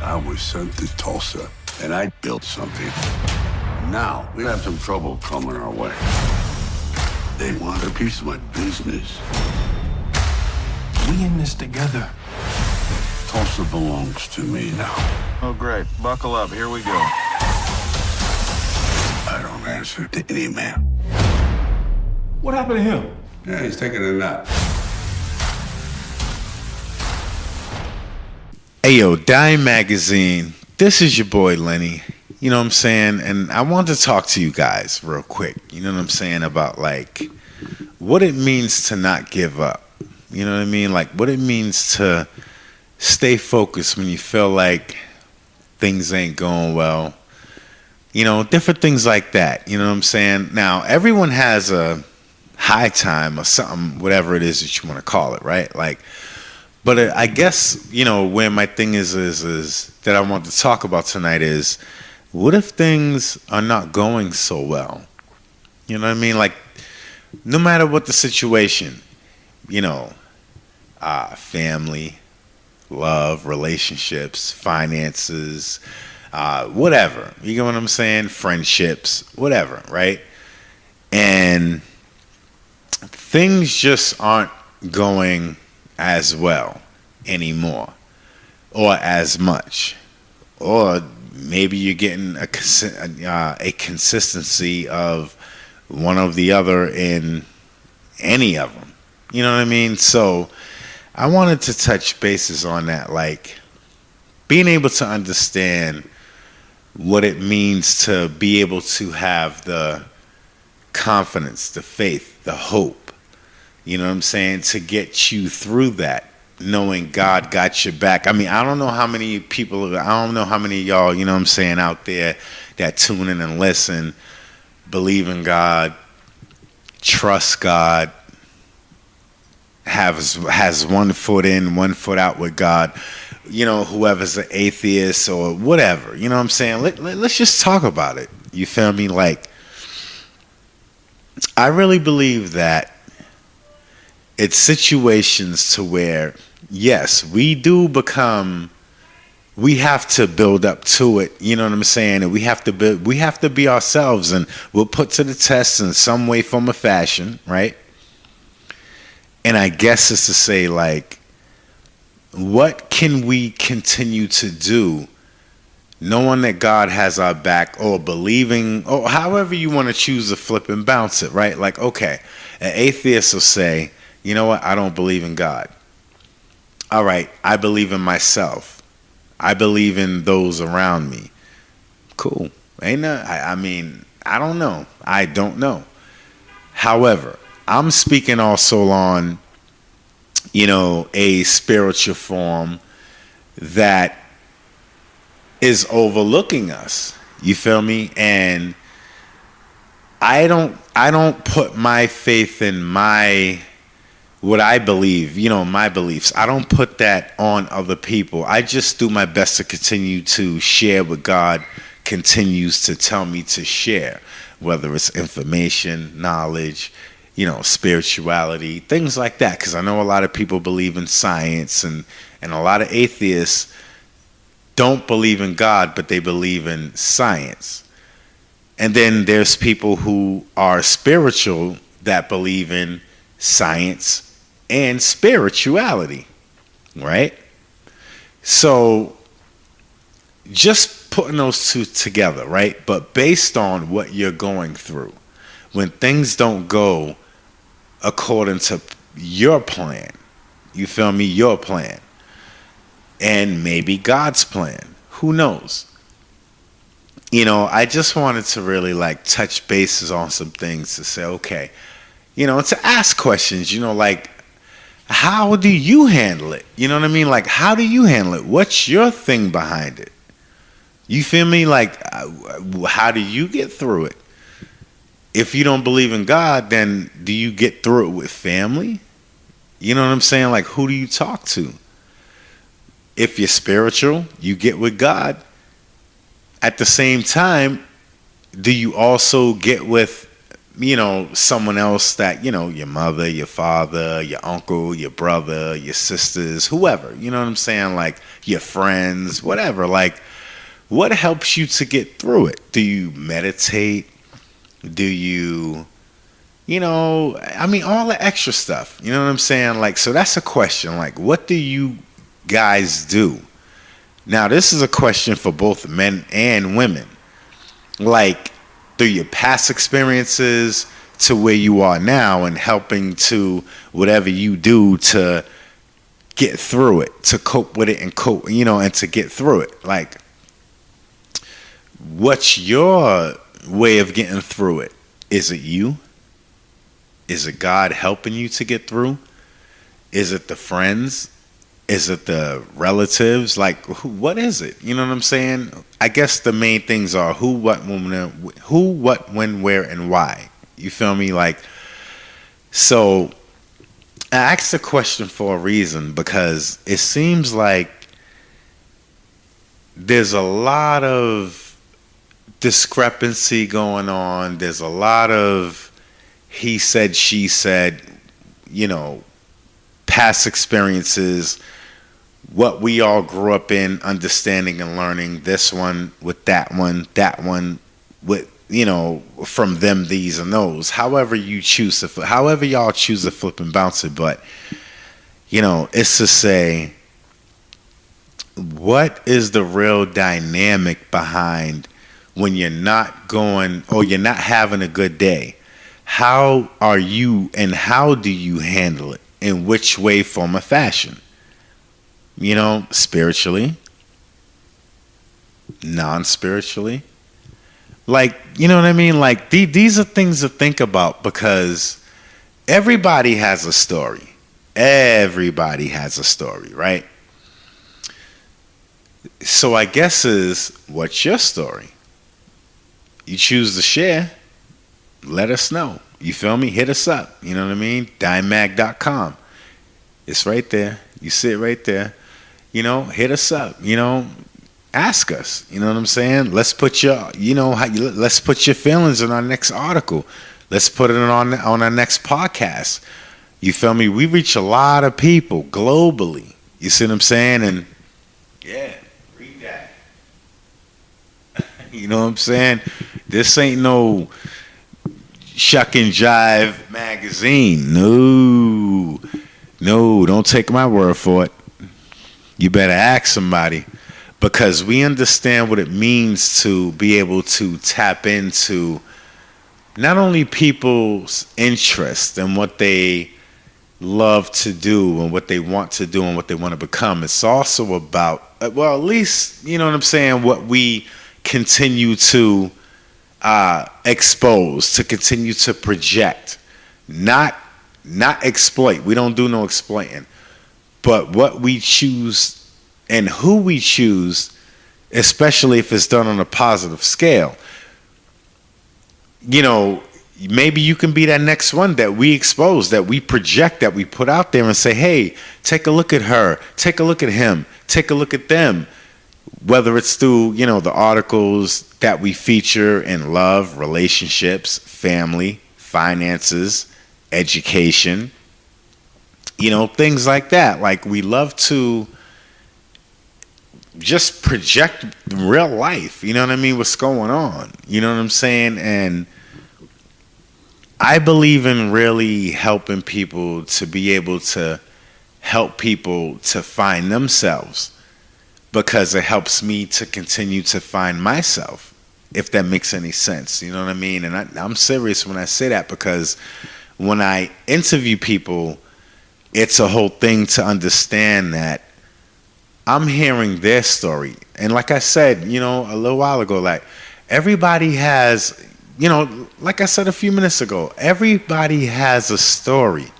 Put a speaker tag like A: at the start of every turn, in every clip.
A: I was sent to Tulsa, and I built something. Now, we have some trouble coming our way. They want a piece of my business.
B: We in this together.
A: Tulsa belongs to me now.
B: Oh, great. Buckle up. Here we go.
A: I don't answer to any man.
B: What happened to him?
A: Yeah, he's taking a nap.
C: Hey yo, Dime Magazine. This is your boy Lenny. You know what I'm saying? And I want to talk to you guys real quick. You know what I'm saying? About like what it means to not give up. You know what I mean? Like what it means to stay focused when you feel like things ain't going well. You know, different things like that. You know what I'm saying? Now, everyone has a high time or something, whatever it is that you want to call it, right? Like, but I guess, you know, where my thing is that I want to talk about tonight is, what if things are not going so well? You know what I mean? Like, no matter what the situation, you know, family, love, relationships, finances, whatever. You get what I'm saying? Friendships, whatever, right? And things just aren't going as well anymore, or as much, or maybe you're getting a consistency of one of the other in any of them. You know what I mean? So I wanted to touch bases on that, like being able to understand what it means to be able to have the confidence, the faith, the hope, you know what I'm saying, to get you through that, knowing God got your back. I mean, I don't know how many people, I don't know how many of y'all, you know what I'm saying, out there that tune in and listen, believe in God, trust God, has one foot in, one foot out with God. You know, whoever's an atheist or whatever, you know what I'm saying? Let's just talk about it. You feel me? Like, I really believe that it's situations to where, yes, we have to build up to it, you know what I'm saying? And we have to be ourselves, and we'll put to the test in some way, form, or fashion, right? And I guess it's to say, like, what can we continue to do knowing that God has our back, or believing, or however you want to choose to flip and bounce it, right? Like, okay, an atheist will say, you know what, I don't believe in God. All right, I believe in myself. I believe in those around me. Cool. I mean, I don't know. I don't know. However, I'm speaking also on, you know, a spiritual form that is overlooking us. You feel me? And I don't put my faith in what I believe, you know, my beliefs. I don't put that on other people. I just do my best to continue to share what God continues to tell me to share, whether it's information, knowledge, you know, spirituality, things like that. Because I know a lot of people believe in science, and a lot of atheists don't believe in God, but they believe in science. And then there's people who are spiritual that believe in science and spirituality, right? So just putting those two together, right? But based on what you're going through, when things don't go according to your plan, you feel me? Your plan. And maybe God's plan. Who knows? You know, I just wanted to really like touch bases on some things to say, okay, you know, to ask questions, you know, like, how do you handle it? You know what I mean? Like, how do you handle it? What's your thing behind it? You feel me? Like, how do you get through it? If you don't believe in God, then do you get through it with family? You know what I'm saying? Like, who do you talk to? If you're spiritual, you get with God. At the same time, do you also get with someone else that, your mother, your father, your uncle, your brother, your sisters, whoever, you know what I'm saying? Like your friends, whatever. Like, what helps you to get through it? Do you meditate? Do you, all the extra stuff, you know what I'm saying? Like, so that's a question. Like, what do you guys do? Now, this is a question for both men and women. Like, through your past experiences to where you are now and helping to whatever you do to get through it, to cope with it and cope, and to get through it. Like, what's your way of getting through it? Is it you? Is it God helping you to get through? Is it the friends? Is it the relatives? Like, what is it? You know what I'm saying? I guess the main things are who, what, when, where, and why. You feel me? Like, so I asked the question for a reason, because it seems like there's a lot of discrepancy going on. There's a lot of he said, she said, past experiences, what we all grew up in, understanding and learning, this one with that one with, from them, these and those. However y'all choose to flip and bounce it. But, it's to say, what is the real dynamic behind when you're not going, or you're not having a good day? How are you and how do you handle it? In which way, form, or fashion? Spiritually, non-spiritually. Like, you know what I mean? Like, these are things to think about, because everybody has a story. Everybody has a story, right? So I guess what's your story? You choose to share, let us know. You feel me? Hit us up. You know what I mean? Dimemag.com. It's right there. You see it right there. Hit us up. Ask us. You know what I'm saying? Let's put let's put your feelings in our next article. Let's put it on our next podcast. You feel me? We reach a lot of people globally. You see what I'm saying? And yeah, read that. You know what I'm saying? This ain't no Shuck and Jive magazine. No, don't take my word for it. You better ask somebody, because we understand what it means to be able to tap into not only people's interest and what they love to do and what they want to do and what they want to become. It's also about, well, at least, you know what I'm saying, what we continue to expose, to continue to project, not exploit. We don't do no exploiting, but what we choose and who we choose, especially if it's done on a positive scale. Maybe you can be that next one that we expose, that we project, that we put out there and say, hey, take a look at her, take a look at him, take a look at them. Whether it's through, the articles that we feature in love, relationships, family, finances, education, things like that. Like, we love to just project real life. You know what I mean? What's going on? You know what I'm saying? And I believe in really helping people to be able to help people to find themselves, because it helps me to continue to find myself, if that makes any sense. You know what I mean? And I'm serious when I say that, because when I interview people, it's a whole thing to understand that I'm hearing their story. And like I said, a little while ago, like, everybody has, like I said a few minutes ago, everybody has a story.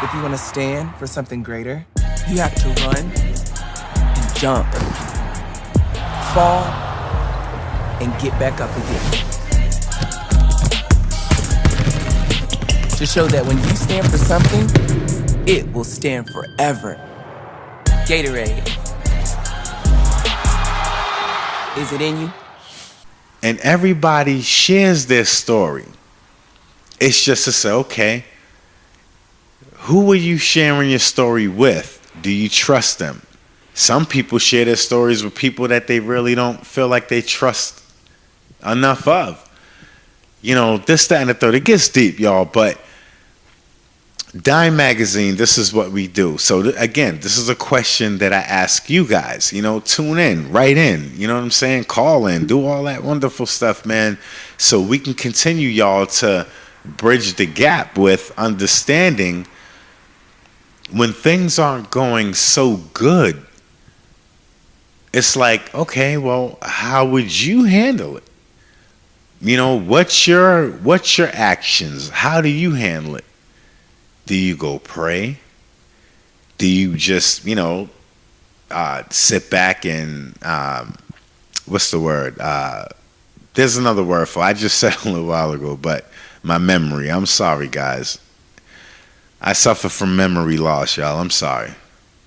D: If you want to stand for something greater, you have to run and jump, fall, and get back up again. To show that when you stand for something, it will stand forever. Gatorade. Is it in you?
C: And everybody shares their story. It's just to say, okay, who are you sharing your story with? Do you trust them? Some people share their stories with people that they really don't feel like they trust enough of. You know, this, that, and the third. It gets deep, y'all, but Dime Magazine, this is what we do. So again, this is a question that I ask you guys. You know, tune in, write in. You know what I'm saying? Call in, do all that wonderful stuff, man. So we can continue, y'all, to bridge the gap with understanding when things aren't going so good. It's like, okay, well, how would you handle it? You know, what's your actions? How do you handle it? Do you go pray? Do you just, sit back and, what's the word? There's another word for it. I just said it a little while ago, but my memory. I'm sorry, guys. I suffer from memory loss, y'all. I'm sorry.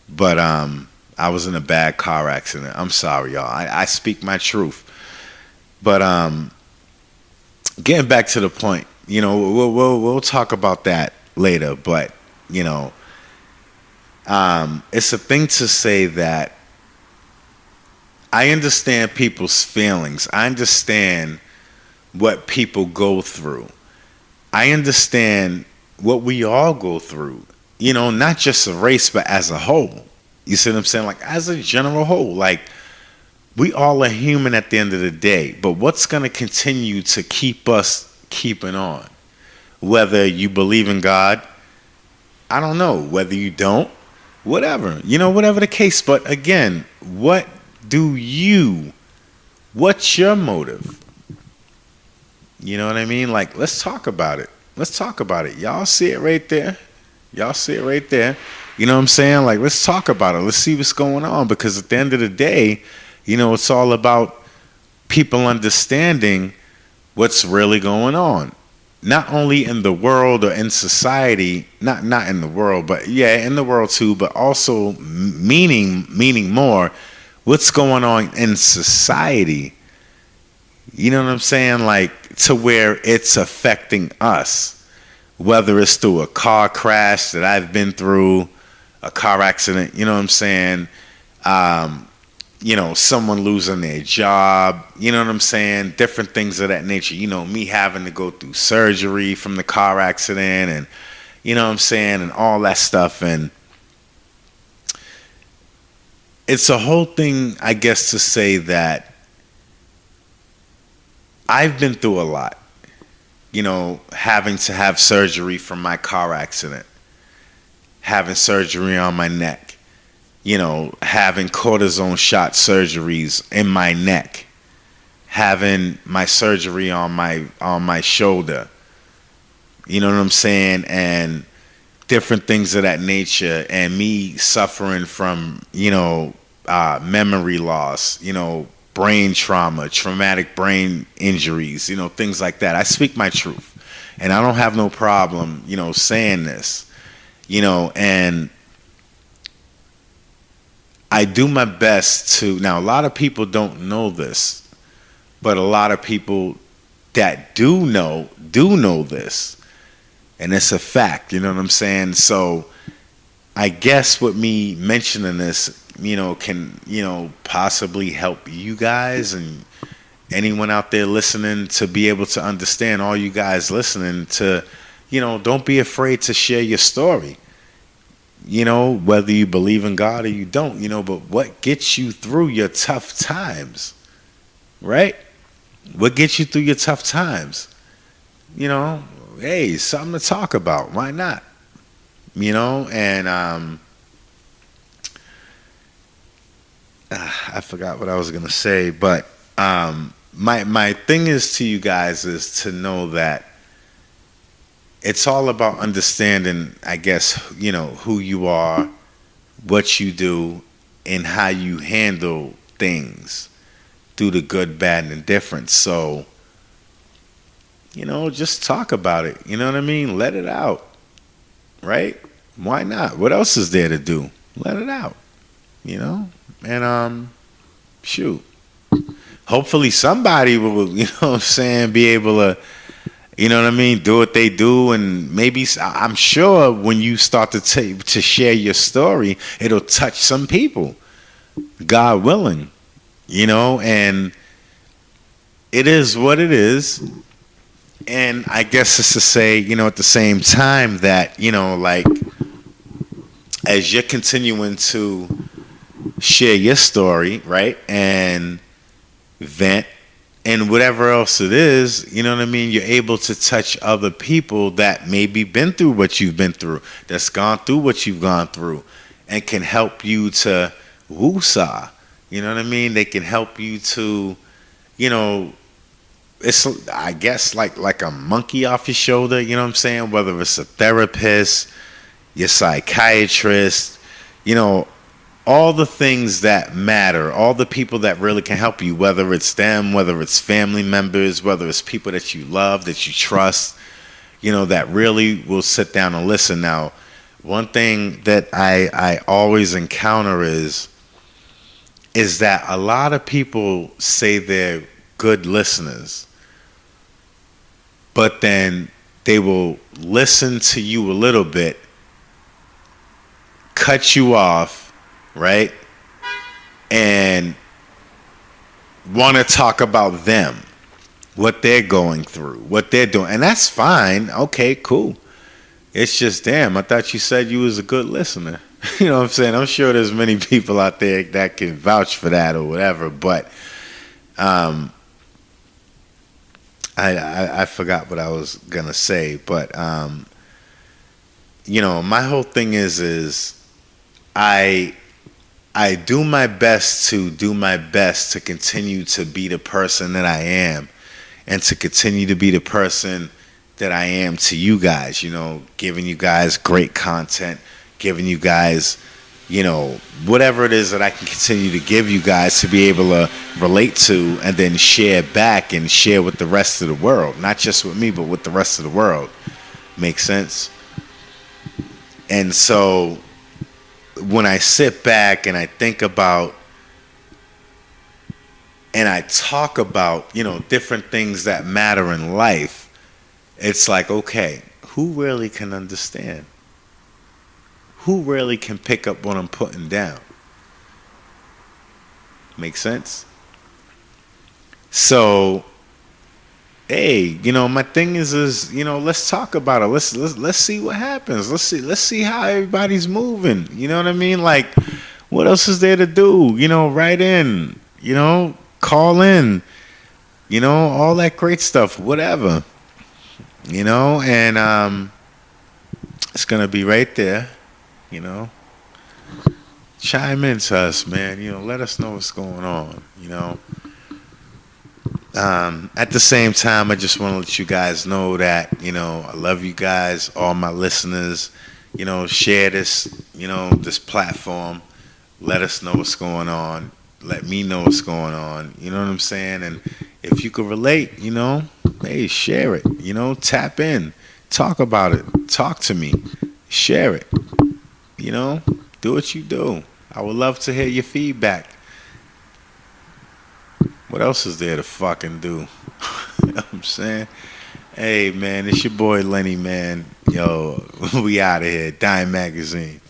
C: But I was in a bad car accident. I'm sorry, y'all. I speak my truth. But getting back to the point, we'll talk about that later, but it's a thing to say that I understand people's feelings. I understand what people go through. I understand what we all go through, not just a race, but as a whole. You see what I'm saying? Like, as a general whole, like, we all are human at the end of the day, but what's going to continue to keep us keeping on? Whether you believe in God, I don't know. Whether you don't, whatever. Whatever the case. But again, what's your motive? You know what I mean? Like, let's talk about it. Y'all see it right there. You know what I'm saying? Like, let's talk about it. Let's see what's going on. Because at the end of the day, it's all about people understanding what's really going on. Not only in the world or in society, not in the world, but yeah, in the world too, but also meaning more what's going on in society. You know what I'm saying? Like, to where it's affecting us, whether it's through a car crash that I've been through, a car accident, you know what I'm saying? Someone losing their job, you know what I'm saying? Different things of that nature. Me having to go through surgery from the car accident and, you know what I'm saying? And all that stuff. And it's a whole thing, I guess, to say that I've been through a lot, having to have surgery from my car accident, having surgery on my neck. Having cortisone shot surgeries in my neck, having my surgery on my shoulder, you know what I'm saying, and different things of that nature, and me suffering from, memory loss, brain trauma, traumatic brain injuries, things like that. I speak my truth, and I don't have no problem, saying this, and I do my best to. Now, a lot of people don't know this, but a lot of people that do know this, and it's a fact. You know what I'm saying? So, I guess with me mentioning this, can possibly help you guys and anyone out there listening to be able to understand. All you guys listening to, don't be afraid to share your story. Whether you believe in God or you don't, but what gets you through your tough times, right? What gets you through your tough times? Hey, something to talk about. Why not? And I forgot what I was going to say, but my thing is to you guys is to know that it's all about understanding, I guess, who you are, what you do, and how you handle things through the good, bad, and indifferent. So, just talk about it. You know what I mean? Let it out, right? Why not? What else is there to do? Let it out, And, shoot. hopefully somebody will, you know what I'm saying, be able to, you know what I mean, do what they do. And maybe, I'm sure when you start to share your story, it'll touch some people, God willing, you know. And it is what it is. And I guess it's to say, you know, at the same time that, you know, like, as you're continuing to share your story, right, and vent and whatever else it is, you know what I mean, you're able to touch other people that maybe been through what you've been through, that's gone through what you've gone through, and can help you to woosah, you know what I mean? They can help you to, you know, it's, I guess, like a monkey off your shoulder, you know what I'm saying? Whether it's a therapist, your psychiatrist, you know, all the things that matter, all the people that really can help you, whether it's them, whether it's family members, whether it's people that you love, that you trust, you know, that really will sit down and listen. Now, one thing that I always encounter is that a lot of people say they're good listeners, but then they will listen to you a little bit, cut you off, right? And want to talk about them, what they're going through, what they're doing. And that's fine. Okay, cool. It's just, damn, I thought you said you was a good listener. You know what I'm saying? I'm sure there's many people out there that can vouch for that or whatever, but I forgot what I was gonna say. But you know, my whole thing is I do my best to continue to be the person that I am, and to continue to be the person that I am to you guys, you know, giving you guys great content, giving you guys, you know, whatever it is that I can continue to give you guys to be able to relate to and then share back and share with the rest of the world. Not just with me, but with the rest of the world. Make sense? And so when I sit back and I think about and I talk about, you know, different things that matter in life, it's like, okay, who really can understand? Who really can pick up what I'm putting down? Make sense? So, hey, you know, my thing is, you know, let's talk about it. Let's see what happens. Let's see how everybody's moving. You know what I mean? Like, what else is there to do? You know, write in, you know, call in, you know, all that great stuff, whatever. You know, and it's gonna be right there, you know. Chime into us, man. You know, let us know what's going on, you know. At the same time, I just want to let you guys know that, you know, I love you guys, all my listeners. You know, share this, you know, this platform. Let us know what's going on. Let me know what's going on. You know what I'm saying? And if you could relate, you know, hey, share it. You know, tap in. Talk about it. Talk to me. Share it. You know, do what you do. I would love to hear your feedback. What else is there to fucking do? You know what I'm saying? Hey, man, it's your boy Lenny, man. Yo, we out of here. Dime Magazine.